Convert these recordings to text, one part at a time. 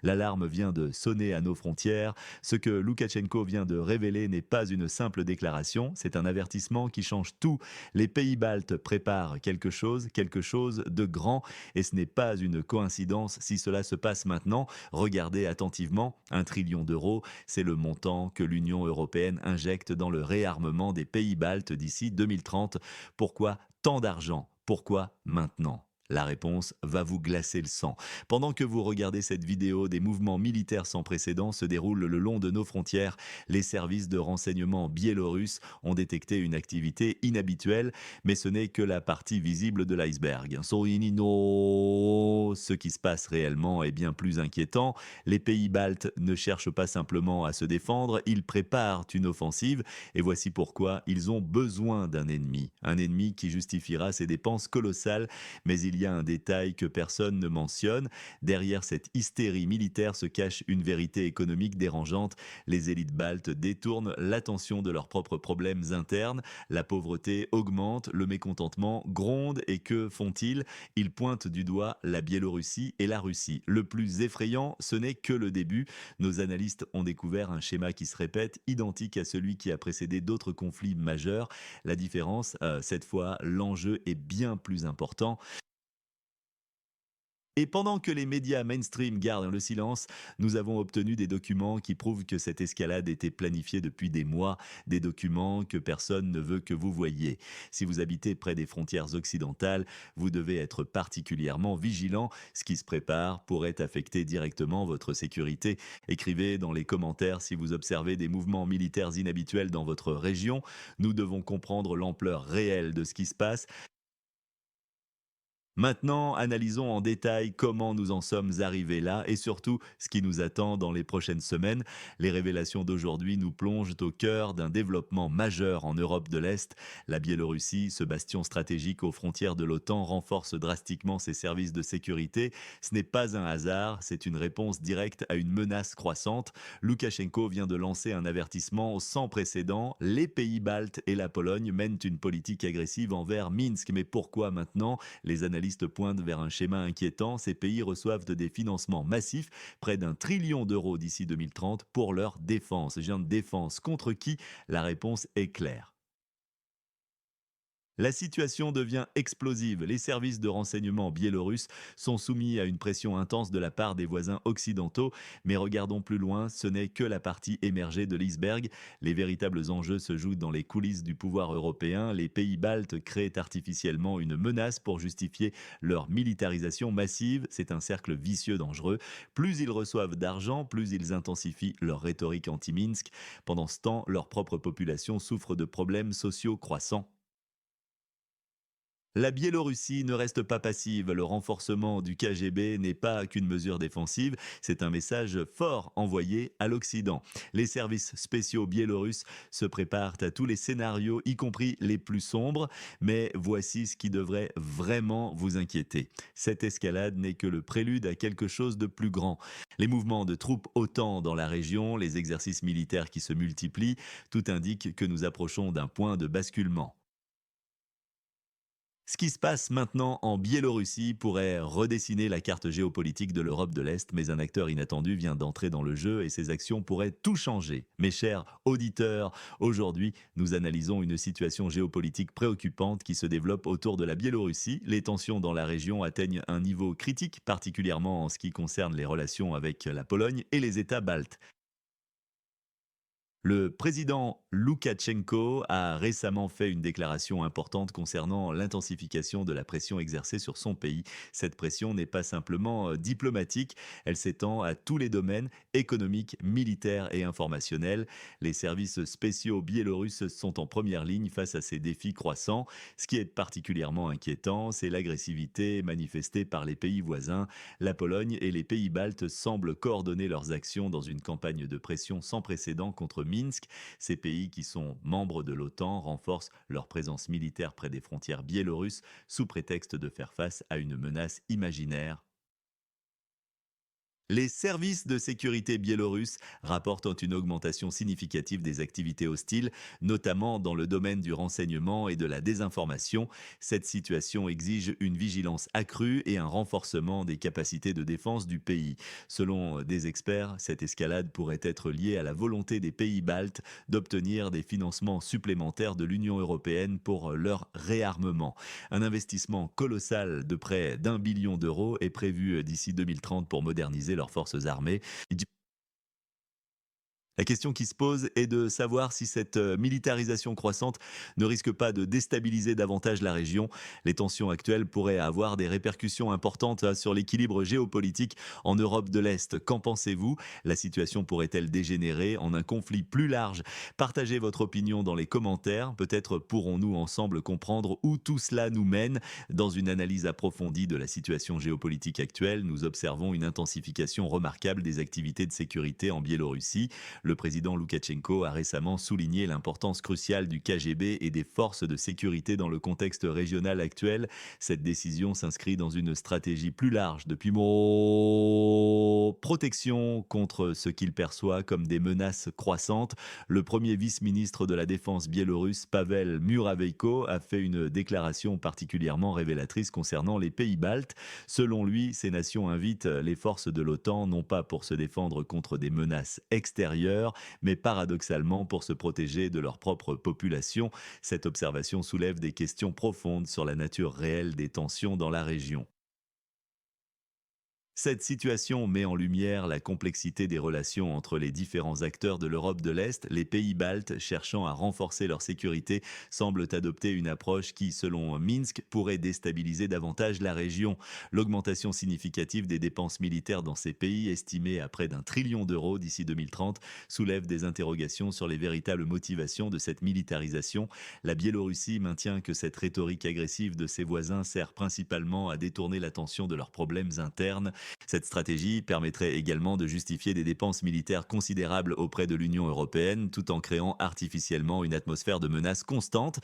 L'alarme vient de sonner à nos frontières. Ce que Loukachenko vient de révéler n'est pas une simple déclaration, c'est un avertissement qui change tout. Les pays baltes préparent quelque chose de grand, et ce n'est pas une coïncidence si cela se passe maintenant. Regardez attentivement, 1 trillion d'euros, c'est le montant que l'Union européenne injecte dans le réarmement des pays baltes d'ici 2030. Pourquoi tant d'argent? Pourquoi maintenant? La réponse va vous glacer le sang. Pendant que vous regardez cette vidéo, des mouvements militaires sans précédent se déroulent le long de nos frontières. Les services de renseignement biélorusses ont détecté une activité inhabituelle, mais ce n'est que la partie visible de l'iceberg. Sorinino, ce qui se passe réellement est bien plus inquiétant. Les pays baltes ne cherchent pas simplement à se défendre, ils préparent une offensive, et voici pourquoi ils ont besoin d'un ennemi. Un ennemi qui justifiera ces dépenses colossales, mais il y a un détail que personne ne mentionne. Derrière cette hystérie militaire se cache une vérité économique dérangeante. Les élites baltes détournent l'attention de leurs propres problèmes internes. La pauvreté augmente, le mécontentement gronde, et que font-ils? Ils pointent du doigt la Biélorussie et la Russie. Le plus effrayant, ce n'est que le début. Nos analystes ont découvert un schéma qui se répète, identique à celui qui a précédé d'autres conflits majeurs. La différence, cette fois, l'enjeu est bien plus important. Et pendant que les médias mainstream gardent le silence, nous avons obtenu des documents qui prouvent que cette escalade était planifiée depuis des mois, des documents que personne ne veut que vous voyiez. Si vous habitez près des frontières occidentales, vous devez être particulièrement vigilant. Ce qui se prépare pourrait affecter directement votre sécurité. Écrivez dans les commentaires si vous observez des mouvements militaires inhabituels dans votre région. Nous devons comprendre l'ampleur réelle de ce qui se passe. Maintenant, analysons en détail comment nous en sommes arrivés là et surtout ce qui nous attend dans les prochaines semaines. Les révélations d'aujourd'hui nous plongent au cœur d'un développement majeur en Europe de l'Est. La Biélorussie, ce bastion stratégique aux frontières de l'OTAN, renforce drastiquement ses services de sécurité. Ce n'est pas un hasard, c'est une réponse directe à une menace croissante. Loukachenko vient de lancer un avertissement sans précédent. Les pays baltes et la Pologne mènent une politique agressive envers Minsk. Mais pourquoi maintenant? Les analystes pointent vers un schéma inquiétant. Ces pays reçoivent des financements massifs, près d'1 trillion d'euros d'ici 2030, pour leur défense. Je viens de défense contre qui? La réponse est claire. La situation devient explosive. Les services de renseignement biélorusses sont soumis à une pression intense de la part des voisins occidentaux. Mais regardons plus loin, ce n'est que la partie émergée de l'iceberg. Les véritables enjeux se jouent dans les coulisses du pouvoir européen. Les pays baltes créent artificiellement une menace pour justifier leur militarisation massive. C'est un cercle vicieux dangereux. Plus ils reçoivent d'argent, plus ils intensifient leur rhétorique anti-Minsk. Pendant ce temps, leur propre population souffre de problèmes sociaux croissants. La Biélorussie ne reste pas passive. Le renforcement du KGB n'est pas qu'une mesure défensive, c'est un message fort envoyé à l'Occident. Les services spéciaux biélorusses se préparent à tous les scénarios, y compris les plus sombres, mais voici ce qui devrait vraiment vous inquiéter. Cette escalade n'est que le prélude à quelque chose de plus grand. Les mouvements de troupes OTAN dans la région, les exercices militaires qui se multiplient, tout indique que nous approchons d'un point de basculement. Ce qui se passe maintenant en Biélorussie pourrait redessiner la carte géopolitique de l'Europe de l'Est, mais un acteur inattendu vient d'entrer dans le jeu et ses actions pourraient tout changer. Mes chers auditeurs, aujourd'hui, nous analysons une situation géopolitique préoccupante qui se développe autour de la Biélorussie. Les tensions dans la région atteignent un niveau critique, particulièrement en ce qui concerne les relations avec la Pologne et les États baltes. Le président Loukachenko a récemment fait une déclaration importante concernant l'intensification de la pression exercée sur son pays. Cette pression n'est pas simplement diplomatique, elle s'étend à tous les domaines économiques, militaires et informationnels. Les services spéciaux biélorusses sont en première ligne face à ces défis croissants. Ce qui est particulièrement inquiétant, c'est l'agressivité manifestée par les pays voisins. La Pologne et les pays baltes semblent coordonner leurs actions dans une campagne de pression sans précédent contre Minsk. Ces pays qui sont membres de l'OTAN renforcent leur présence militaire près des frontières biélorusses sous prétexte de faire face à une menace imaginaire. Les services de sécurité biélorusses rapportent une augmentation significative des activités hostiles, notamment dans le domaine du renseignement et de la désinformation. Cette situation exige une vigilance accrue et un renforcement des capacités de défense du pays. Selon des experts, cette escalade pourrait être liée à la volonté des pays baltes d'obtenir des financements supplémentaires de l'Union européenne pour leur réarmement. Un investissement colossal de près d'1 billion d'euros est prévu d'ici 2030 pour moderniser leurs forces armées. La question qui se pose est de savoir si cette militarisation croissante ne risque pas de déstabiliser davantage la région. Les tensions actuelles pourraient avoir des répercussions importantes sur l'équilibre géopolitique en Europe de l'Est. Qu'en pensez-vous? La situation pourrait-elle dégénérer en un conflit plus large? Partagez votre opinion dans les commentaires. Peut-être pourrons-nous ensemble comprendre où tout cela nous mène. Dans une analyse approfondie de la situation géopolitique actuelle, nous observons une intensification remarquable des activités de sécurité en Biélorussie. Le président Loukachenko a récemment souligné l'importance cruciale du KGB et des forces de sécurité dans le contexte régional actuel. Cette décision s'inscrit dans une stratégie plus large depuis mon protection contre ce qu'il perçoit comme des menaces croissantes. Le premier vice-ministre de la Défense biélorusse, Pavel Muraveiko, a fait une déclaration particulièrement révélatrice concernant les pays baltes. Selon lui, ces nations invitent les forces de l'OTAN non pas pour se défendre contre des menaces extérieures, mais paradoxalement pour se protéger de leur propre population. Cette observation soulève des questions profondes sur la nature réelle des tensions dans la région. Cette situation met en lumière la complexité des relations entre les différents acteurs de l'Europe de l'Est. Les pays baltes, cherchant à renforcer leur sécurité, semblent adopter une approche qui, selon Minsk, pourrait déstabiliser davantage la région. L'augmentation significative des dépenses militaires dans ces pays, estimée à près d'1 trillion d'euros d'ici 2030, soulève des interrogations sur les véritables motivations de cette militarisation. La Biélorussie maintient que cette rhétorique agressive de ses voisins sert principalement à détourner l'attention de leurs problèmes internes. Cette stratégie permettrait également de justifier des dépenses militaires considérables auprès de l'Union européenne, tout en créant artificiellement une atmosphère de menace constante.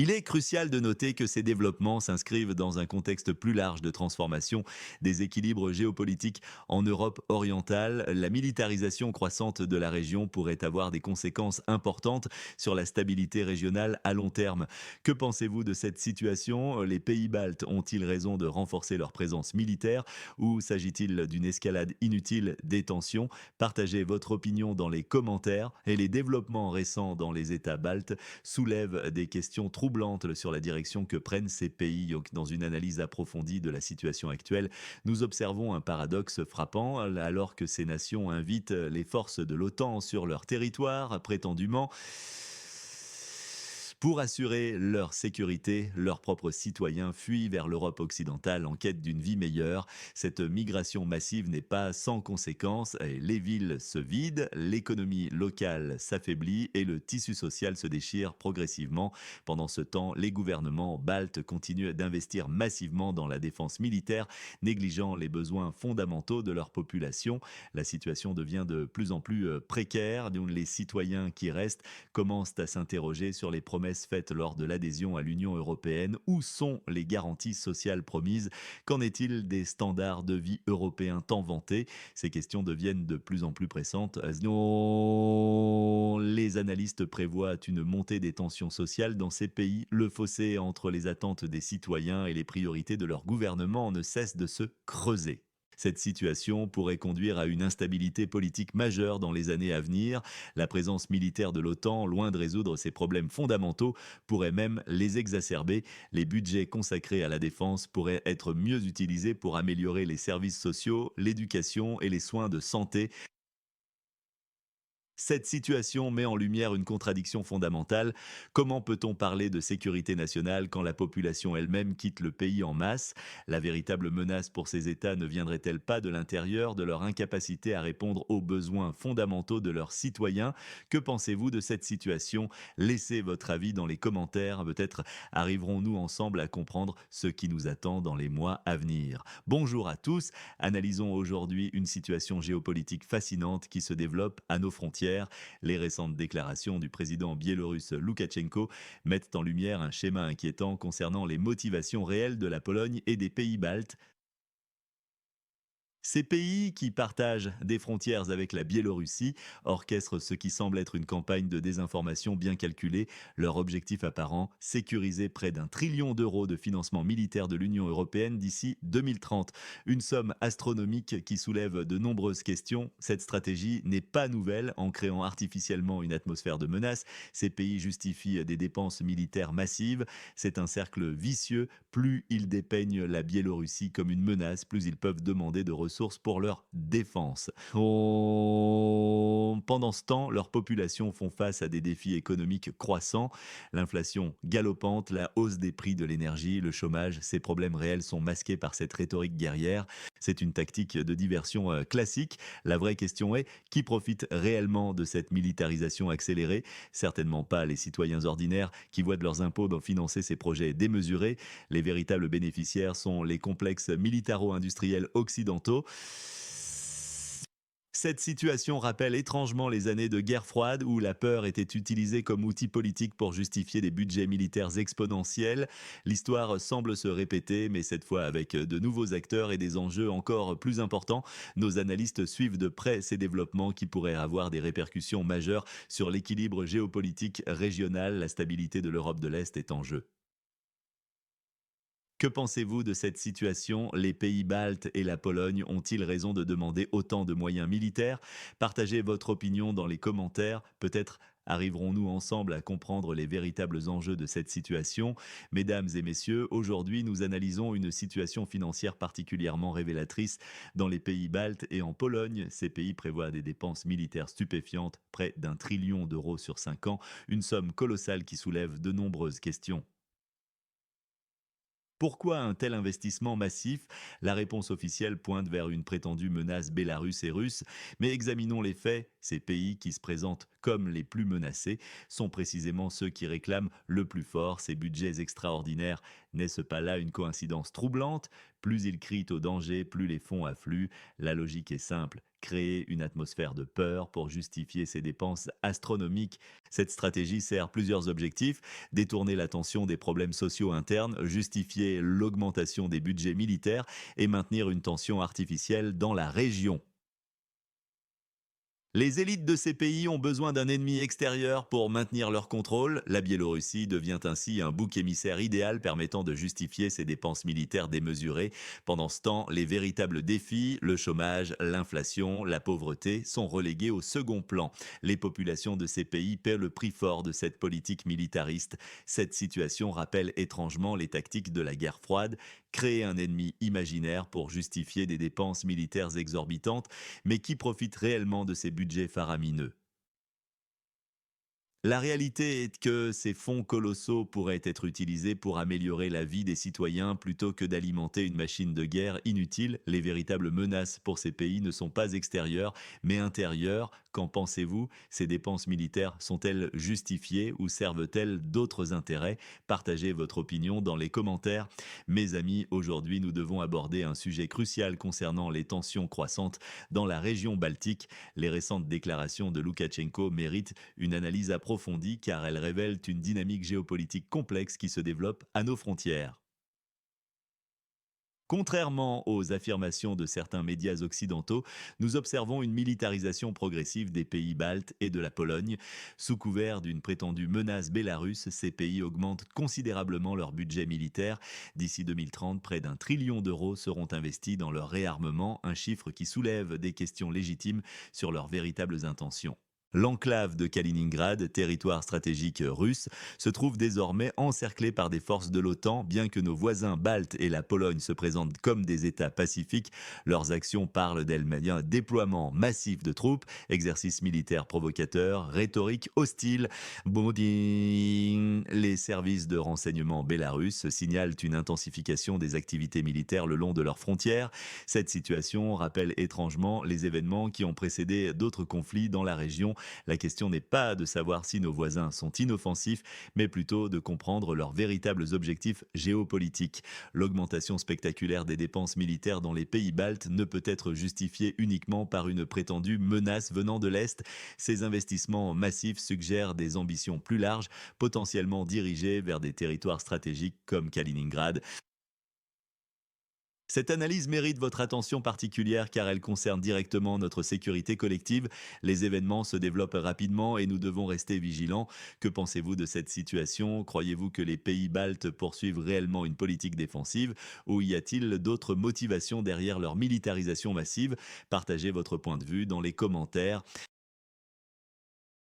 Il est crucial de noter que ces développements s'inscrivent dans un contexte plus large de transformation des équilibres géopolitiques en Europe orientale. La militarisation croissante de la région pourrait avoir des conséquences importantes sur la stabilité régionale à long terme. Que pensez-vous de cette situation? Les pays baltes ont-ils raison de renforcer leur présence militaire ou s'agit-il d'une escalade inutile des tensions? Partagez votre opinion dans les commentaires et les développements récents dans les États baltes soulève des questions troublantes sur la direction que prennent ces pays. Donc, dans une analyse approfondie de la situation actuelle, nous observons un paradoxe frappant alors que ces nations invitent les forces de l'OTAN sur leur territoire, prétendument. Pour assurer leur sécurité, leurs propres citoyens fuient vers l'Europe occidentale en quête d'une vie meilleure. Cette migration massive n'est pas sans conséquences. Et les villes se vident, l'économie locale s'affaiblit et le tissu social se déchire progressivement. Pendant ce temps, les gouvernements baltes continuent d'investir massivement dans la défense militaire, négligeant les besoins fondamentaux de leur population. La situation devient de plus en plus précaire. Donc, les citoyens qui restent commencent à s'interroger sur les promesses faites lors de l'adhésion à l'Union européenne. Où sont les garanties sociales promises? Qu'en est-il des standards de vie européens tant vantés? Ces questions deviennent de plus en plus pressantes. Les analystes prévoient une montée des tensions sociales dans ces pays. Le fossé entre les attentes des citoyens et les priorités de leur gouvernement ne cesse de se creuser. Cette situation pourrait conduire à une instabilité politique majeure dans les années à venir. La présence militaire de l'OTAN, loin de résoudre ces problèmes fondamentaux, pourrait même les exacerber. Les budgets consacrés à la défense pourraient être mieux utilisés pour améliorer les services sociaux, l'éducation et les soins de santé. Cette situation met en lumière une contradiction fondamentale. Comment peut-on parler de sécurité nationale quand la population elle-même quitte le pays en masse? La véritable menace pour ces États ne viendrait-elle pas de l'intérieur, de leur incapacité à répondre aux besoins fondamentaux de leurs citoyens? Que pensez-vous de cette situation? Laissez votre avis dans les commentaires. Peut-être arriverons-nous ensemble à comprendre ce qui nous attend dans les mois à venir. Bonjour à tous. Analysons aujourd'hui une situation géopolitique fascinante qui se développe à nos frontières. Les récentes déclarations du président biélorusse Loukachenko mettent en lumière un schéma inquiétant concernant les motivations réelles de la Pologne et des pays baltes. Ces pays, qui partagent des frontières avec la Biélorussie, orchestrent ce qui semble être une campagne de désinformation bien calculée. Leur objectif apparent, sécuriser près d'1 trillion d'euros de financement militaire de l'Union européenne d'ici 2030. Une somme astronomique qui soulève de nombreuses questions. Cette stratégie n'est pas nouvelle. En créant artificiellement une atmosphère de menace, ces pays justifient des dépenses militaires massives. C'est un cercle vicieux. Plus ils dépeignent la Biélorussie comme une menace, plus ils peuvent demander de ressources pour leur défense. Pendant ce temps, leurs populations font face à des défis économiques croissants. L'inflation galopante, la hausse des prix de l'énergie, le chômage, ces problèmes réels sont masqués par cette rhétorique guerrière. C'est une tactique de diversion classique. La vraie question est, qui profite réellement de cette militarisation accélérée? Certainement pas les citoyens ordinaires qui voient de leurs impôts financer ces projets démesurés. Les véritables bénéficiaires sont les complexes militaro-industriels occidentaux. Cette situation rappelle étrangement les années de guerre froide où la peur était utilisée comme outil politique pour justifier des budgets militaires exponentiels. L'histoire semble se répéter, mais cette fois avec de nouveaux acteurs et des enjeux encore plus importants. Nos analystes suivent de près ces développements qui pourraient avoir des répercussions majeures sur l'équilibre géopolitique régional. La stabilité de l'Europe de l'Est est en jeu. Que pensez-vous de cette situation? Les pays baltes et la Pologne ont-ils raison de demander autant de moyens militaires? Partagez votre opinion dans les commentaires. Peut-être arriverons-nous ensemble à comprendre les véritables enjeux de cette situation. Mesdames et messieurs, aujourd'hui nous analysons une situation financière particulièrement révélatrice dans les pays baltes et en Pologne. Ces pays prévoient des dépenses militaires stupéfiantes, près d'1 trillion d'euros sur 5 ans, une somme colossale qui soulève de nombreuses questions. Pourquoi un tel investissement massif? La réponse officielle pointe vers une prétendue menace bélarusse et russe, mais examinons les faits. Ces pays qui se présentent comme les plus menacés sont précisément ceux qui réclament le plus fort. Ces budgets extraordinaires, n'est-ce pas là une coïncidence troublante? Plus ils crient au danger, plus les fonds affluent. La logique est simple. Créer une atmosphère de peur pour justifier ces dépenses astronomiques. Cette stratégie sert plusieurs objectifs: détourner l'attention des problèmes sociaux internes, justifier l'augmentation des budgets militaires et maintenir une tension artificielle dans la région. Les élites de ces pays ont besoin d'un ennemi extérieur pour maintenir leur contrôle. La Biélorussie devient ainsi un bouc émissaire idéal permettant de justifier ses dépenses militaires démesurées. Pendant ce temps, les véritables défis, le chômage, l'inflation, la pauvreté, sont relégués au second plan. Les populations de ces pays paient le prix fort de cette politique militariste. Cette situation rappelle étrangement les tactiques de la guerre froide: créer un ennemi imaginaire pour justifier des dépenses militaires exorbitantes, mais qui profite réellement de ces budgets faramineux? La réalité est que ces fonds colossaux pourraient être utilisés pour améliorer la vie des citoyens plutôt que d'alimenter une machine de guerre inutile. Les véritables menaces pour ces pays ne sont pas extérieures, mais intérieures. Qu'en pensez-vous? Ces dépenses militaires sont-elles justifiées ou servent-elles d'autres intérêts? Partagez votre opinion dans les commentaires. Mes amis, aujourd'hui nous devons aborder un sujet crucial concernant les tensions croissantes dans la région baltique. Les récentes déclarations de Loukachenko méritent une analyse approfondie car elles révèlent une dynamique géopolitique complexe qui se développe à nos frontières. Contrairement aux affirmations de certains médias occidentaux, nous observons une militarisation progressive des pays baltes et de la Pologne. Sous couvert d'une prétendue menace bélarusse, ces pays augmentent considérablement leur budget militaire. D'ici 2030, près d'1 trillion d'euros seront investis dans leur réarmement, un chiffre qui soulève des questions légitimes sur leurs véritables intentions. L'enclave de Kaliningrad, territoire stratégique russe, se trouve désormais encerclée par des forces de l'OTAN. Bien que nos voisins baltes et la Pologne se présentent comme des États pacifiques, leurs actions parlent d'elles-mêmes. Un déploiement massif de troupes, exercices militaires provocateurs, rhétorique hostile. Boudin. Les services de renseignement bélarusses signalent une intensification des activités militaires le long de leurs frontières. Cette situation rappelle étrangement les événements qui ont précédé d'autres conflits dans la région. La question n'est pas de savoir si nos voisins sont inoffensifs, mais plutôt de comprendre leurs véritables objectifs géopolitiques. L'augmentation spectaculaire des dépenses militaires dans les pays baltes ne peut être justifiée uniquement par une prétendue menace venant de l'Est. Ces investissements massifs suggèrent des ambitions plus larges, potentiellement dirigées vers des territoires stratégiques comme Kaliningrad. Cette analyse mérite votre attention particulière car elle concerne directement notre sécurité collective. Les événements se développent rapidement et nous devons rester vigilants. Que pensez-vous de cette situation? Croyez-vous que les pays baltes poursuivent réellement une politique défensive ou y a-t-il d'autres motivations derrière leur militarisation massive? Partagez votre point de vue dans les commentaires.